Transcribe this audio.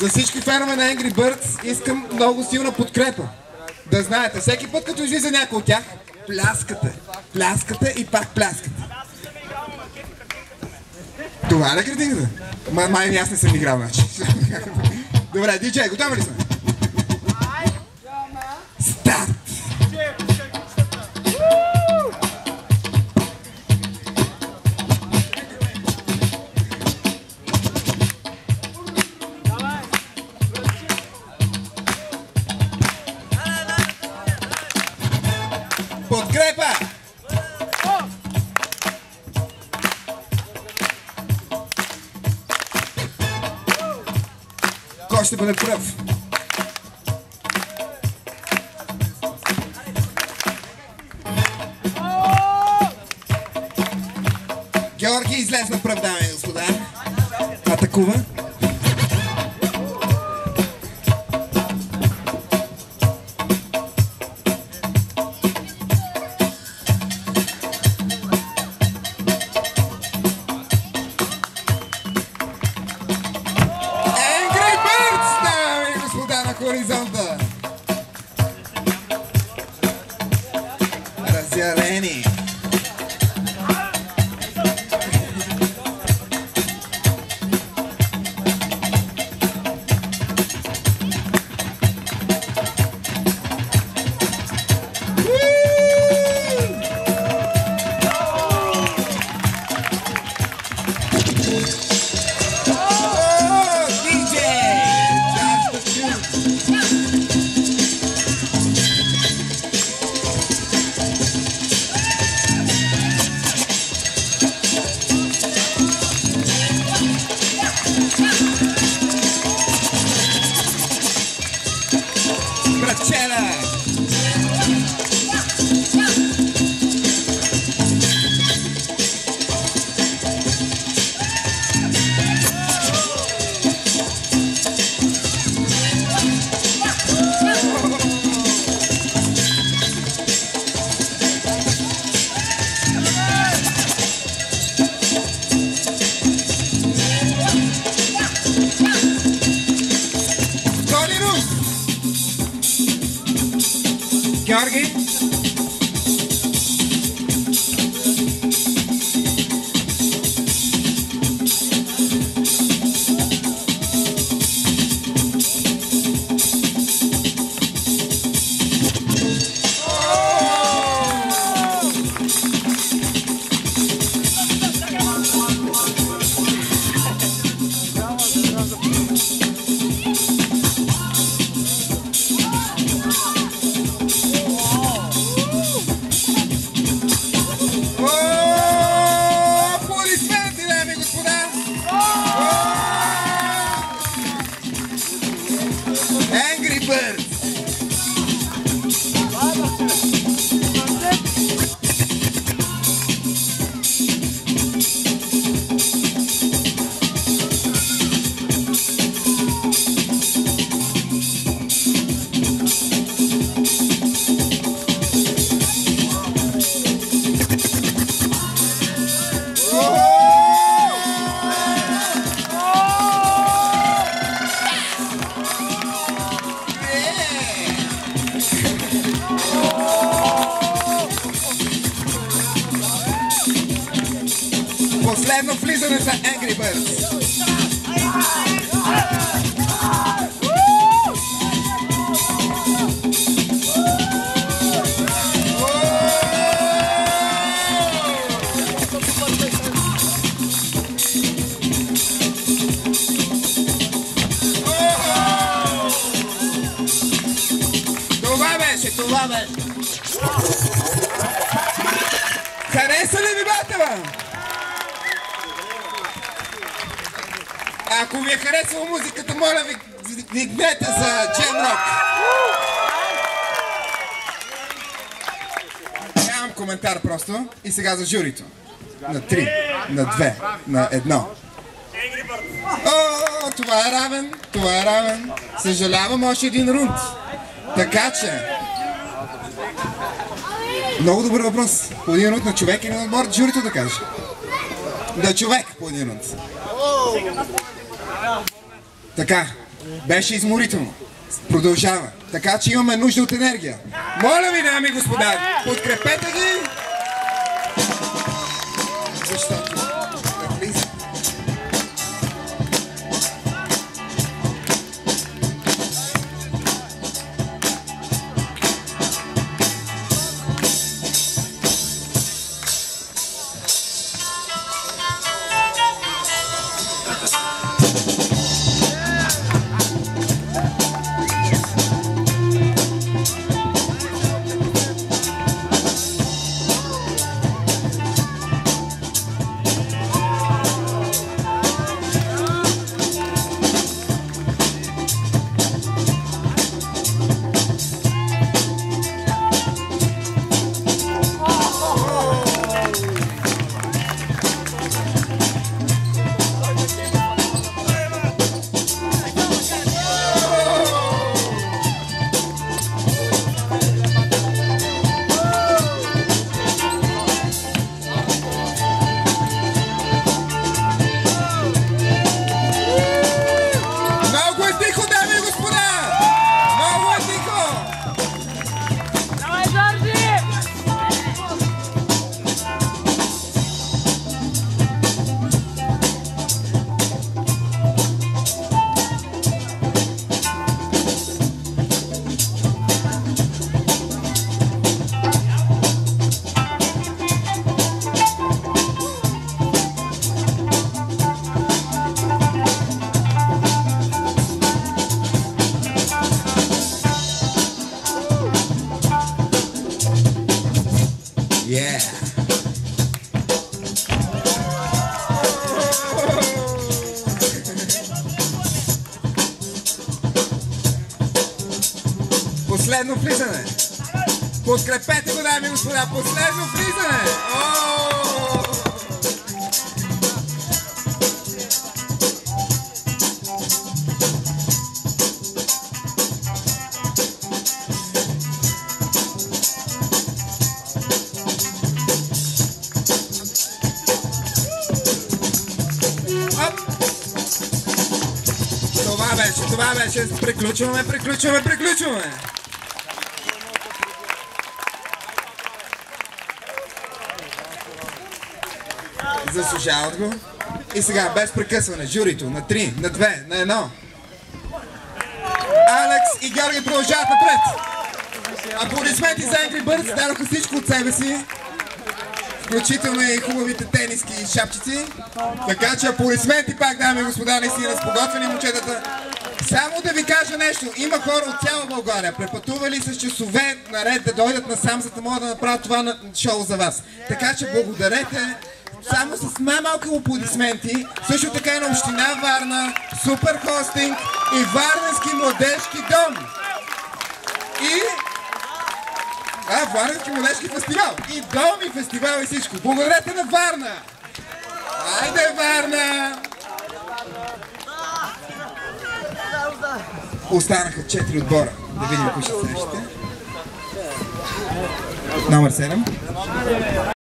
За всички фенове на Angry Birds искам много силна подкрепа. Да знаете, всеки път като излиза някой от тях, пляскате и пак пляскате. Това ли критиката? Май аз не съм играл, значи. Добре, диджей, готови ли сме? Старт! Подкрепа! Кой ще бъде пръв? Георги излезна пръв, дами и господа. Атакува. Хоризонта. Разярени. Георги? Angry Birds. Последно влизане за Angry Birds. Това беше. Хареса ли ви батъра? Ако ви е харесала музиката, моля ви, вдигнете за Джем Рок. Нямам коментар просто. И сега за журито. На 3, на 2, на 1. О, това е равен, това е равен. Съжалявам, още един рунд. Така че... Много добър въпрос. По един рунд на човек или на отбор, журито да каже. На човек по един рунд. Така, Беше изморително. Продължава. Така че имаме нужда от енергия. Моля ви, дами и господа, подкрепете ги! Защото влиза. Yeah. Последно влизане. Подкрепете го, дами и господа. Последно влизане. Това беше. Приключваме. Заслужават го. И сега, без прекъсване, журито на 3, на 2, на 1. Алекс и Георги продължават напред. Аплодисменти за Angry Birds, дадоха всичко от себе си. Включително и хубавите тениски и шапчици. Така че аплодисменти пак, дами и господа, наистина с подготвени момчетата. Само да ви кажа нещо, има хора от цяла България, препътували с часове наред да дойдат насам, за да могат да направят това шоу за вас. Така че благодарете, само с най-малки аплодисменти, също така и на Община Варна, Супер Хостинг и Варненски младежки дом. И... Варненски младежки фестивал. И дом, и фестивал, и всичко. Благодарете на Варна! Айде, Варна! Останаха 4 отбора. Да видим кои ще срещате. Номер 7.